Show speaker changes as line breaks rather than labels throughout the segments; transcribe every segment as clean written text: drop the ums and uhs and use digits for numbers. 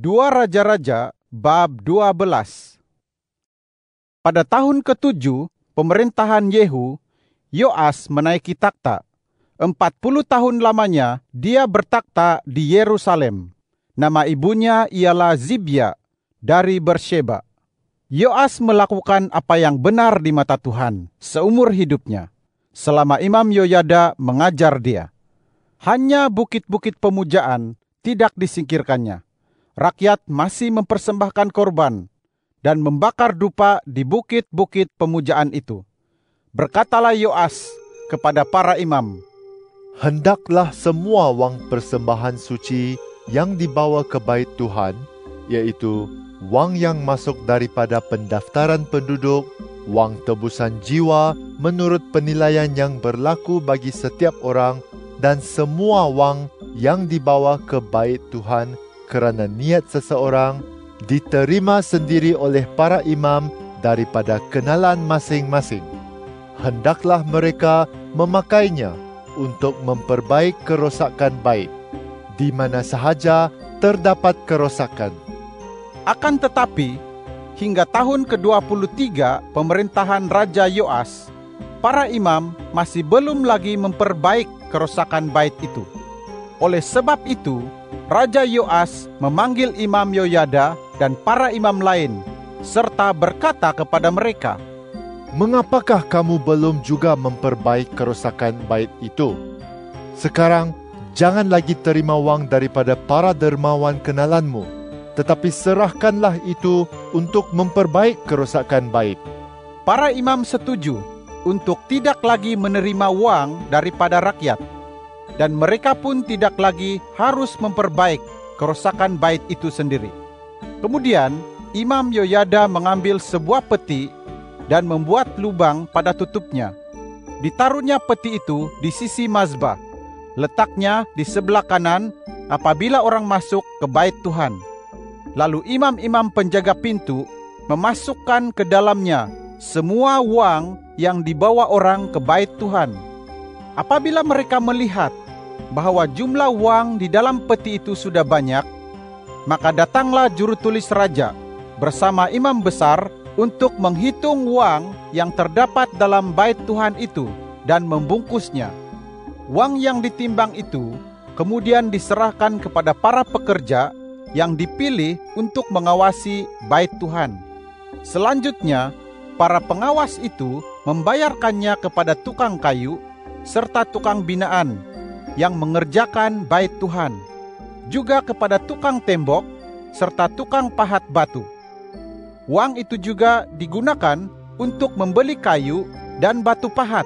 2 Raja-Raja bab 12. Pada tahun ke-7 pemerintahan Yehu, Yoas menaiki takhta. 40 tahun lamanya dia bertakhta di Yerusalem. Nama ibunya ialah Zibia dari Bersheba. Yoas melakukan apa yang benar di mata Tuhan seumur hidupnya, selama Imam Yoyada mengajar dia. Hanya bukit-bukit pemujaan tidak disingkirkannya. Rakyat masih mempersembahkan korban dan membakar dupa di bukit-bukit pemujaan itu. Berkatalah Yoas kepada para imam,
"Hendaklah semua wang persembahan suci yang dibawa ke bait Tuhan, yaitu wang yang masuk daripada pendaftaran penduduk, wang tebusan jiwa menurut penilaian yang berlaku bagi setiap orang, dan semua wang yang dibawa ke bait Tuhan kerana niat seseorang, diterima sendiri oleh para imam daripada kenalan masing-masing. Hendaklah mereka memakainya untuk memperbaik kerosakan bait, di mana sahaja terdapat kerosakan."
Akan tetapi, hingga tahun ke-23 pemerintahan Raja Yoas, para imam masih belum lagi memperbaik kerosakan bait itu. Oleh sebab itu, Raja Yoas memanggil Imam Yoyada dan para imam lain, serta berkata kepada mereka,
"Mengapakah kamu belum juga memperbaik kerosakan bait itu? Sekarang, jangan lagi terima wang daripada para dermawan kenalanmu, tetapi serahkanlah itu untuk memperbaik kerosakan bait."
Para imam setuju untuk tidak lagi menerima wang daripada rakyat, dan mereka pun tidak lagi harus memperbaik kerosakan bait itu sendiri. Kemudian Imam Yoyada mengambil sebuah peti dan membuat lubang pada tutupnya. Ditaruhnya peti itu di sisi mazbah, letaknya di sebelah kanan apabila orang masuk ke bait Tuhan. Lalu imam-imam penjaga pintu memasukkan ke dalamnya semua wang yang dibawa orang ke bait Tuhan. Apabila mereka melihat bahwa jumlah wang di dalam peti itu sudah banyak, maka datanglah juru tulis raja bersama imam besar untuk menghitung wang yang terdapat dalam bait Tuhan itu dan membungkusnya. Wang yang ditimbang itu kemudian diserahkan kepada para pekerja yang dipilih untuk mengawasi bait Tuhan. Selanjutnya, para pengawas itu membayarkannya kepada tukang kayu serta tukang binaan yang mengerjakan bait Tuhan, juga kepada tukang tembok serta tukang pahat batu. Wang itu juga digunakan untuk membeli kayu dan batu pahat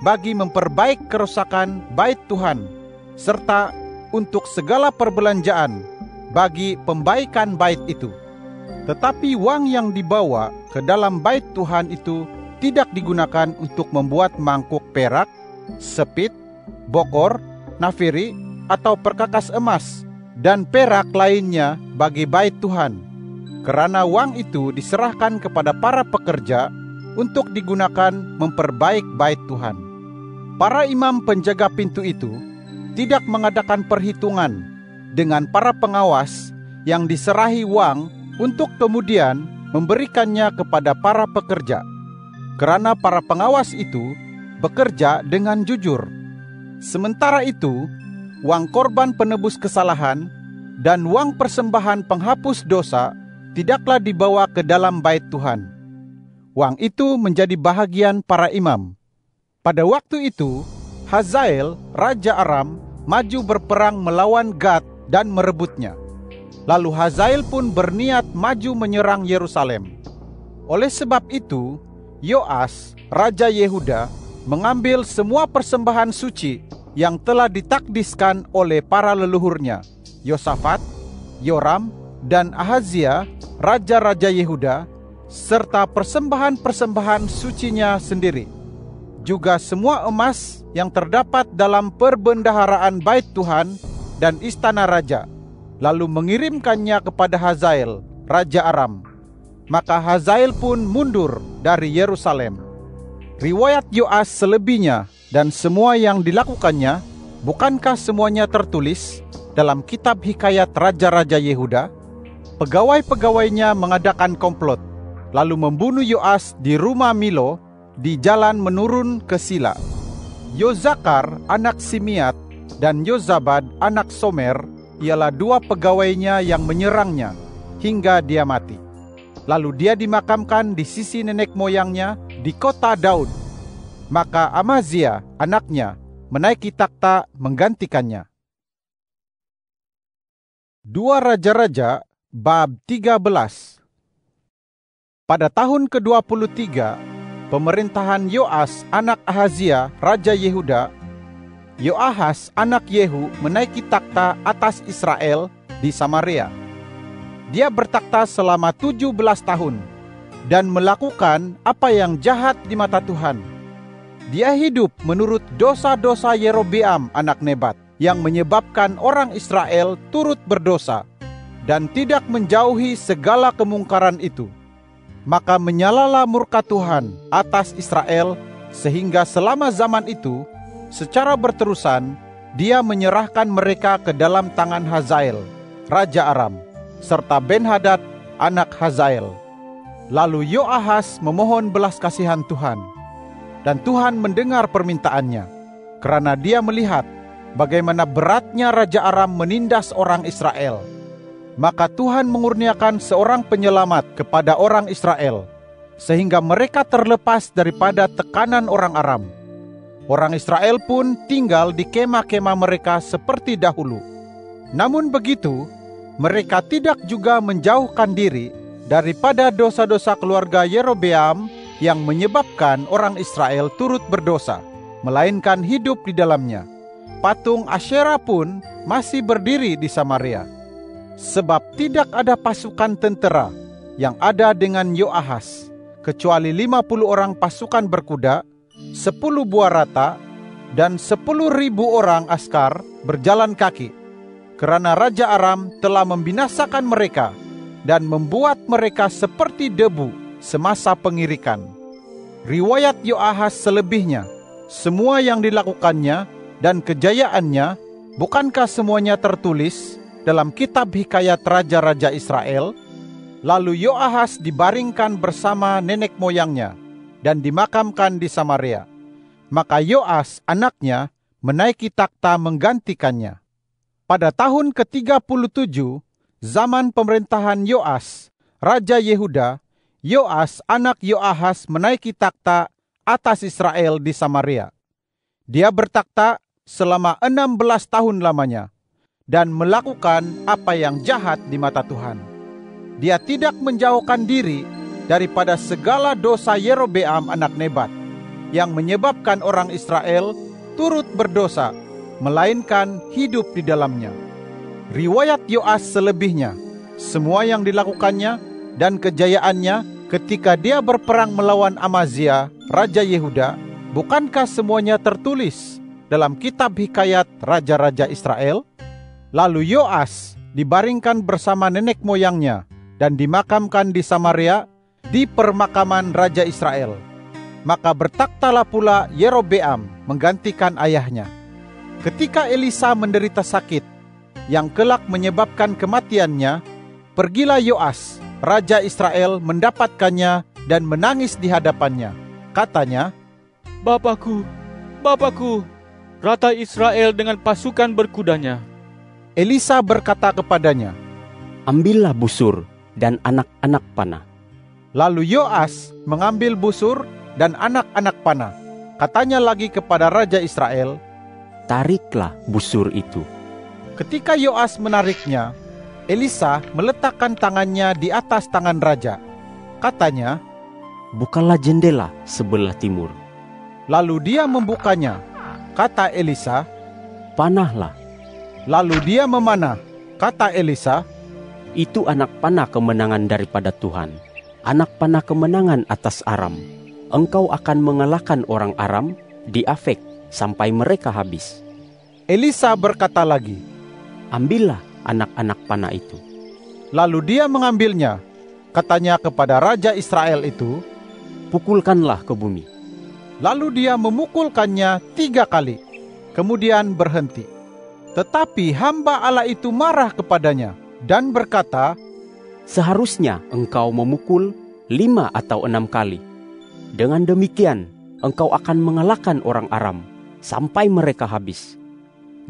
bagi memperbaik kerosakan bait Tuhan, serta untuk segala perbelanjaan bagi pembaikan bait itu. Tetapi wang yang dibawa ke dalam bait Tuhan itu tidak digunakan untuk membuat mangkuk perak, sepit, bokor, nafiri, atau perkakas emas dan perak lainnya bagi bait Tuhan, kerana wang itu diserahkan kepada para pekerja untuk digunakan memperbaik bait Tuhan. Para imam penjaga pintu itu tidak mengadakan perhitungan dengan para pengawas yang diserahi wang untuk kemudian memberikannya kepada para pekerja, kerana para pengawas itu bekerja dengan jujur. Sementara itu, wang korban penebus kesalahan dan wang persembahan penghapus dosa tidaklah dibawa ke dalam bait Tuhan. Wang itu menjadi bahagian para imam. Pada waktu itu, Hazael, Raja Aram, maju berperang melawan Gad dan merebutnya. Lalu Hazael pun berniat maju menyerang Yerusalem. Oleh sebab itu, Yoas, Raja Yehuda, mengambil semua persembahan suci yang telah ditakdiskan oleh para leluhurnya, Yosafat, Yoram, dan Ahazia, raja-raja Yehuda, serta persembahan-persembahan sucinya sendiri. Juga semua emas yang terdapat dalam perbendaharaan bait Tuhan dan istana raja, lalu mengirimkannya kepada Hazael, Raja Aram. Maka Hazael pun mundur dari Yerusalem. Riwayat Yoas selebihnya dan semua yang dilakukannya, bukankah semuanya tertulis dalam kitab hikayat Raja-Raja Yehuda? pegawai-pegawainya mengadakan komplot, lalu membunuh Yoas di rumah Milo di jalan menurun ke Sila. Yozakar anak Simiat dan Yozabad anak Somer ialah dua pegawainya yang menyerangnya hingga dia mati. Lalu dia dimakamkan di sisi nenek moyangnya di kota Daud. Maka Amazia anaknya menaiki takhta menggantikannya. 2 Raja-Raja bab 13. Pada tahun ke-23 pemerintahan Yoas anak Ahazia raja Yehuda, Yoahas anak Yehu menaiki takhta atas Israel di Samaria. Dia bertakhta selama 17 tahun dan melakukan apa yang jahat di mata Tuhan. Dia hidup menurut dosa-dosa Yerobeam anak Nebat yang menyebabkan orang Israel turut berdosa dan tidak menjauhi segala kemungkaran itu. Maka menyalalah murka Tuhan atas Israel sehingga selama zaman itu secara berterusan dia menyerahkan mereka ke dalam tangan Hazael, Raja Aram, serta Ben-Hadad, anak Hazael. Lalu Yoahas memohon belas kasihan Tuhan, dan Tuhan mendengar permintaannya, karena dia melihat bagaimana beratnya Raja Aram menindas orang Israel. Maka Tuhan mengurniakan seorang penyelamat kepada orang Israel, sehingga mereka terlepas daripada tekanan orang Aram. Orang Israel pun tinggal di kemah-kemah mereka seperti dahulu. Namun begitu, mereka tidak juga menjauhkan diri daripada dosa-dosa keluarga Yerobeam yang menyebabkan orang Israel turut berdosa, melainkan hidup di dalamnya. Patung Asyera pun masih berdiri di Samaria. Sebab tidak ada pasukan tentera yang ada dengan Yoahas, kecuali 50 orang pasukan berkuda, 10 buah rata, dan 10.000 orang askar berjalan kaki. Kerana Raja Aram telah membinasakan mereka dan membuat mereka seperti debu semasa pengirikan. Riwayat Yoahas selebihnya, semua yang dilakukannya dan kejayaannya, bukankah semuanya tertulis dalam kitab hikayat raja-raja Israel? Lalu Yoahas dibaringkan bersama nenek moyangnya dan dimakamkan di Samaria. Maka Yoas anaknya menaiki takhta menggantikannya. Pada tahun ke-37 zaman pemerintahan Yoas, Raja Yehuda, Yoas anak Yoahas menaiki takhta atas Israel di Samaria. Dia bertakhta selama 16 tahun lamanya dan melakukan apa yang jahat di mata Tuhan. Dia tidak menjauhkan diri daripada segala dosa Yerobeam anak Nebat yang menyebabkan orang Israel turut berdosa, melainkan hidup di dalamnya. Riwayat Yoas selebihnya, semua yang dilakukannya dan kejayaannya ketika dia berperang melawan Amazia, Raja Yehuda, bukankah semuanya tertulis dalam kitab hikayat raja-raja Israel? Lalu Yoas dibaringkan bersama nenek moyangnya dan dimakamkan di Samaria di permakaman Raja Israel. Maka bertakhtalah pula Yerobeam menggantikan ayahnya. Ketika Elisa menderita sakit yang kelak menyebabkan kematiannya, pergilah Yoas, Raja Israel, mendapatkannya dan menangis di hadapannya. Katanya,
Bapakku, Bapakku, Rata Israel dengan pasukan berkudanya.
Elisa berkata kepadanya,
Ambillah busur dan anak-anak panah.
Lalu Yoas mengambil busur dan anak-anak panah. Katanya lagi kepada Raja Israel,
Tariklah busur itu.
Ketika Yoas menariknya, Elisa meletakkan tangannya di atas tangan raja. Katanya,
Bukalah jendela sebelah timur.
lalu dia membukanya. Kata Elisa,
Panahlah.
lalu dia memanah. Kata Elisa,
Itu anak panah kemenangan daripada Tuhan, anak panah kemenangan atas Aram. Engkau akan mengalahkan orang Aram di Afek sampai mereka habis.
Elisa berkata lagi,
Ambillah anak-anak panah itu.
lalu dia mengambilnya. Katanya kepada Raja Israel itu,
Pukulkanlah ke bumi.
lalu dia memukulkannya 3 kali, kemudian berhenti. Tetapi hamba Allah itu marah kepadanya dan berkata,
seharusnya engkau memukul 5 atau 6 kali. Dengan demikian, engkau akan mengalahkan orang Aram sampai mereka habis.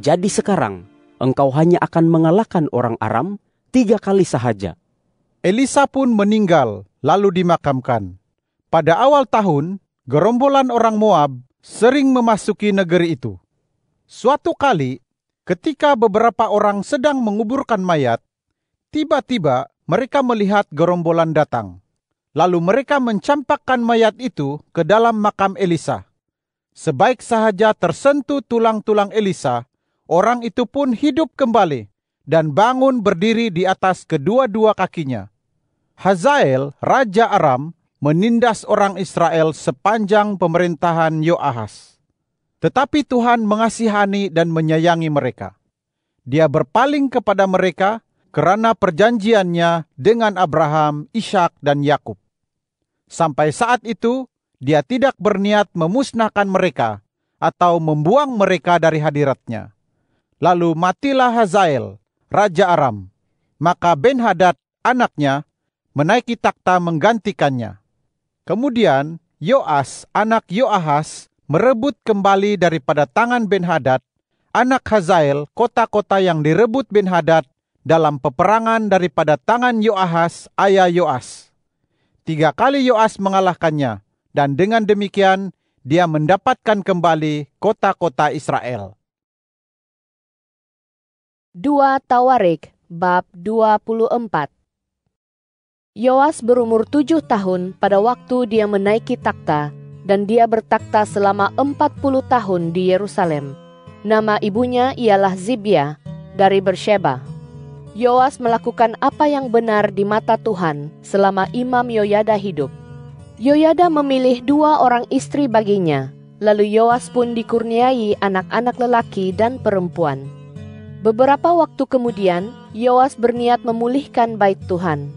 Jadi sekarang, engkau hanya akan mengalahkan orang Aram 3 kali sahaja."
Elisa pun meninggal, lalu dimakamkan. Pada awal tahun, gerombolan orang Moab sering memasuki negeri itu. Suatu kali, ketika beberapa orang sedang menguburkan mayat, tiba-tiba mereka melihat gerombolan datang. Lalu mereka mencampakkan mayat itu ke dalam makam Elisa. Sebaik sahaja tersentuh tulang-tulang Elisa, orang itu pun hidup kembali dan bangun berdiri di atas kedua-dua kakinya. Hazael, Raja Aram, menindas orang Israel sepanjang pemerintahan Yoahas. Tetapi Tuhan mengasihani dan menyayangi mereka. Dia berpaling kepada mereka karena perjanjiannya dengan Abraham, Ishak, dan Yakub. Sampai saat itu, dia tidak berniat memusnahkan mereka atau membuang mereka dari hadiratnya. Lalu matilah Hazael, Raja Aram. Maka Ben-Hadad, anaknya, menaiki takhta menggantikannya. Kemudian Yoas, anak Yoahas, merebut kembali daripada tangan Ben-Hadad, anak Hazael, kota-kota yang direbut Ben-Hadad dalam peperangan daripada tangan Yoahas, ayah Yoas. 3 kali Yoas mengalahkannya, dan dengan demikian dia mendapatkan kembali kota-kota Israel.
2 Tawarik, bab 24. Yoas berumur 7 tahun pada waktu dia menaiki takhta, dan dia bertakhta selama 40 tahun di Yerusalem. Nama ibunya ialah Zibia dari Bersheba. Yoas melakukan apa yang benar di mata Tuhan selama Imam Yoyada hidup. Yoyada memilih 2 orang istri baginya, lalu Yoas pun dikurniai anak-anak lelaki dan perempuan. Beberapa waktu kemudian, Yoas berniat memulihkan bait Tuhan.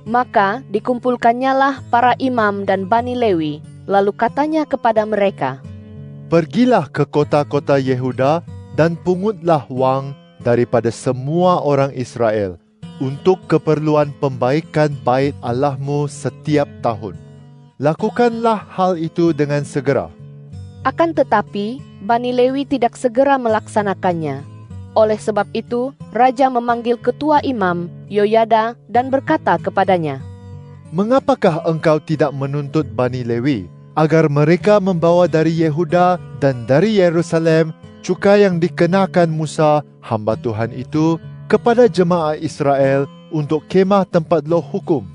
Maka dikumpulkannyalah para imam dan Bani Lewi, lalu katanya kepada mereka,
"Pergilah ke kota-kota Yehuda dan pungutlah wang daripada semua orang Israel untuk keperluan pembaikan bait Allahmu setiap tahun. Lakukanlah hal itu dengan segera."
Akan tetapi, Bani Lewi tidak segera melaksanakannya. Oleh sebab itu, raja memanggil ketua imam, Yoyada, dan berkata kepadanya,
"Mengapakah engkau tidak menuntut Bani Lewi agar mereka membawa dari Yehuda dan dari Yerusalem cukai yang dikenakan Musa, hamba Tuhan itu, kepada jemaah Israel untuk kemah tempat loh hukum?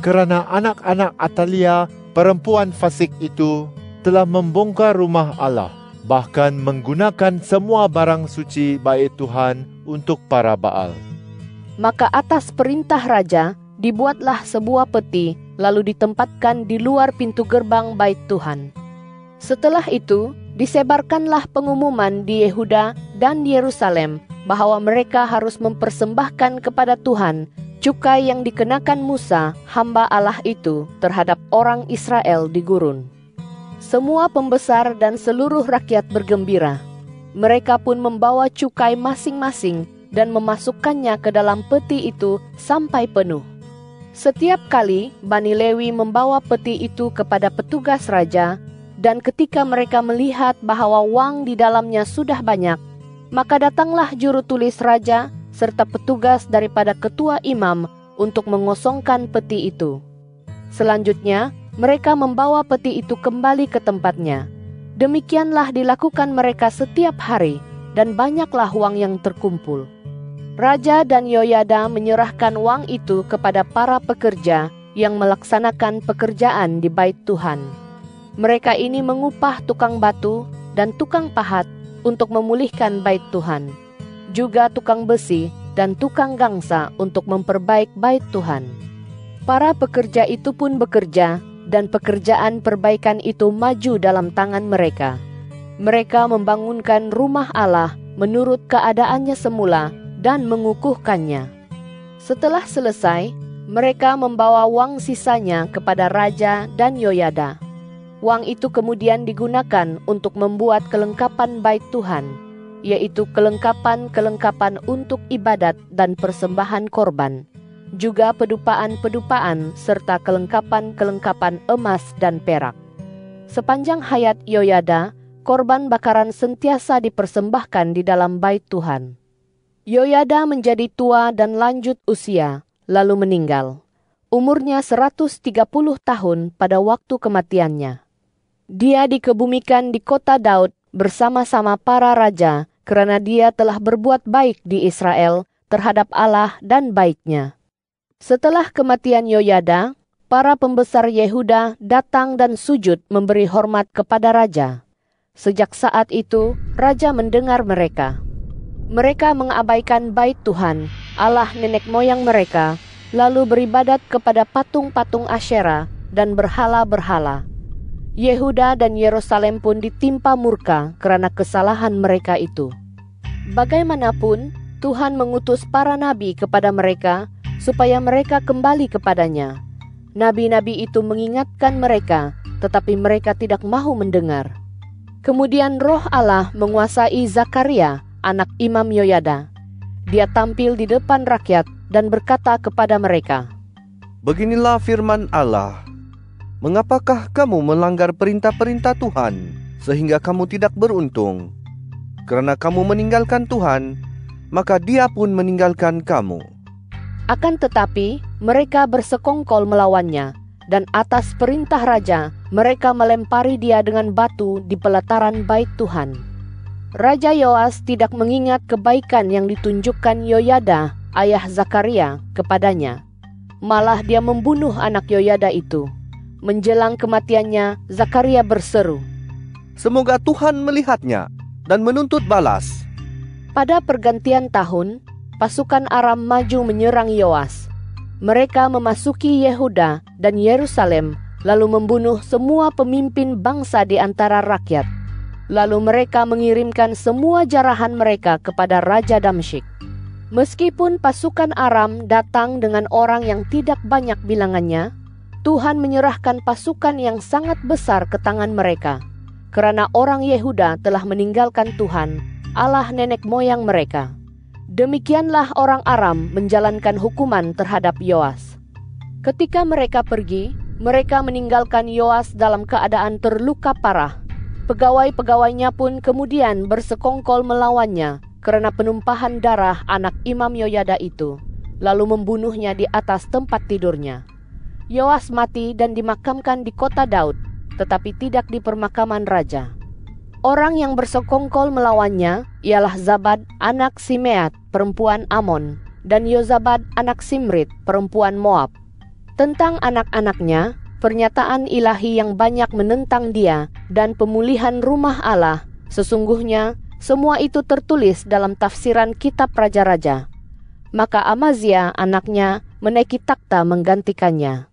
Kerana anak-anak Atalia, perempuan fasik itu, telah membongkar rumah Allah, bahkan menggunakan semua barang suci bait Tuhan untuk para Baal."
Maka atas perintah raja, dibuatlah sebuah peti, lalu ditempatkan di luar pintu gerbang bait Tuhan. Setelah itu, disebarkanlah pengumuman di Yehuda dan di Yerusalem bahwa mereka harus mempersembahkan kepada Tuhan cukai yang dikenakan Musa, hamba Allah itu, terhadap orang Israel di gurun. Semua pembesar dan seluruh rakyat bergembira. Mereka pun membawa cukai masing-masing dan memasukkannya ke dalam peti itu sampai penuh. Setiap kali Bani Lewi membawa peti itu kepada petugas raja, dan ketika mereka melihat bahwa wang di dalamnya sudah banyak, maka datanglah juru tulis raja serta petugas daripada ketua imam untuk mengosongkan peti itu. Selanjutnya, mereka membawa peti itu kembali ke tempatnya. Demikianlah dilakukan mereka setiap hari, dan banyaklah wang yang terkumpul. Raja dan Yoyada menyerahkan wang itu kepada para pekerja yang melaksanakan pekerjaan di bait Tuhan. Mereka ini mengupah tukang batu dan tukang pahat untuk memulihkan bait Tuhan, juga tukang besi dan tukang gangsa untuk memperbaik bait Tuhan. Para pekerja itu pun bekerja, dan pekerjaan perbaikan itu maju dalam tangan mereka. Mereka membangunkan rumah Allah menurut keadaannya semula dan mengukuhkannya. Setelah selesai, mereka membawa wang sisanya kepada Raja dan Yoyada. Wang itu kemudian digunakan untuk membuat kelengkapan bait Tuhan, yaitu kelengkapan-kelengkapan untuk ibadat dan persembahan korban. juga pedupaan-pedupaan serta kelengkapan-kelengkapan emas dan perak. Sepanjang hayat Yoyada, korban bakaran sentiasa dipersembahkan di dalam bait Tuhan. Yoyada menjadi tua dan lanjut usia, lalu meninggal. Umurnya 130 tahun pada waktu kematiannya. Dia dikebumikan di kota Daud bersama-sama para raja karena dia telah berbuat baik di Israel terhadap Allah dan baitnya. Setelah kematian Yoyada, para pembesar Yehuda datang dan sujud memberi hormat kepada raja. Sejak saat itu, raja mendengar mereka. Mereka mengabaikan bait Tuhan, Allah nenek moyang mereka, lalu beribadat kepada patung-patung Asyera dan berhala-berhala. Yehuda dan Yerusalem pun ditimpa murka karena kesalahan mereka itu. Bagaimanapun, Tuhan mengutus para nabi kepada mereka supaya mereka kembali kepadanya. Nabi-nabi itu mengingatkan mereka, tetapi mereka tidak mahu mendengar. Kemudian Roh Allah menguasai Zakaria, anak Imam Yoyada. Dia tampil di depan rakyat dan berkata kepada mereka,
"Beginilah firman Allah, mengapakah kamu melanggar perintah-perintah Tuhan, sehingga kamu tidak beruntung? Karena kamu meninggalkan Tuhan, maka Dia pun meninggalkan kamu."
Akan tetapi, mereka bersekongkol melawannya, dan atas perintah raja, mereka melempari dia dengan batu di pelataran bait Tuhan. Raja Yoas tidak mengingat kebaikan yang ditunjukkan Yoyada, ayah Zakaria, kepadanya. Malah dia membunuh anak Yoyada itu. Menjelang kematiannya, Zakaria berseru,
"Semoga Tuhan melihatnya dan menuntut balas."
Pada pergantian tahun, pasukan Aram maju menyerang Yoas. Mereka memasuki Yehuda dan Yerusalem, lalu membunuh semua pemimpin bangsa di antara rakyat. Lalu mereka mengirimkan semua jarahan mereka kepada Raja Damsyik. Meskipun pasukan Aram datang dengan orang yang tidak banyak bilangannya, Tuhan menyerahkan pasukan yang sangat besar ke tangan mereka, karena orang Yehuda telah meninggalkan Tuhan, Allah nenek moyang mereka. Demikianlah orang Aram menjalankan hukuman terhadap Yoas. Ketika mereka pergi, mereka meninggalkan Yoas dalam keadaan terluka parah. Pegawai-pegawainya pun kemudian bersekongkol melawannya karena penumpahan darah anak Imam Yoyada itu, lalu membunuhnya di atas tempat tidurnya. Yoas mati dan dimakamkan di kota Daud, tetapi tidak di permakaman raja. Orang yang bersekongkol melawannya ialah Zabad anak Simeat, perempuan Amon, dan Yozabad anak Simrit, perempuan Moab. Tentang anak-anaknya, pernyataan ilahi yang banyak menentang dia dan pemulihan rumah Allah, sesungguhnya semua itu tertulis dalam tafsiran kitab Raja-Raja. Maka Amazia anaknya menaiki takhta menggantikannya.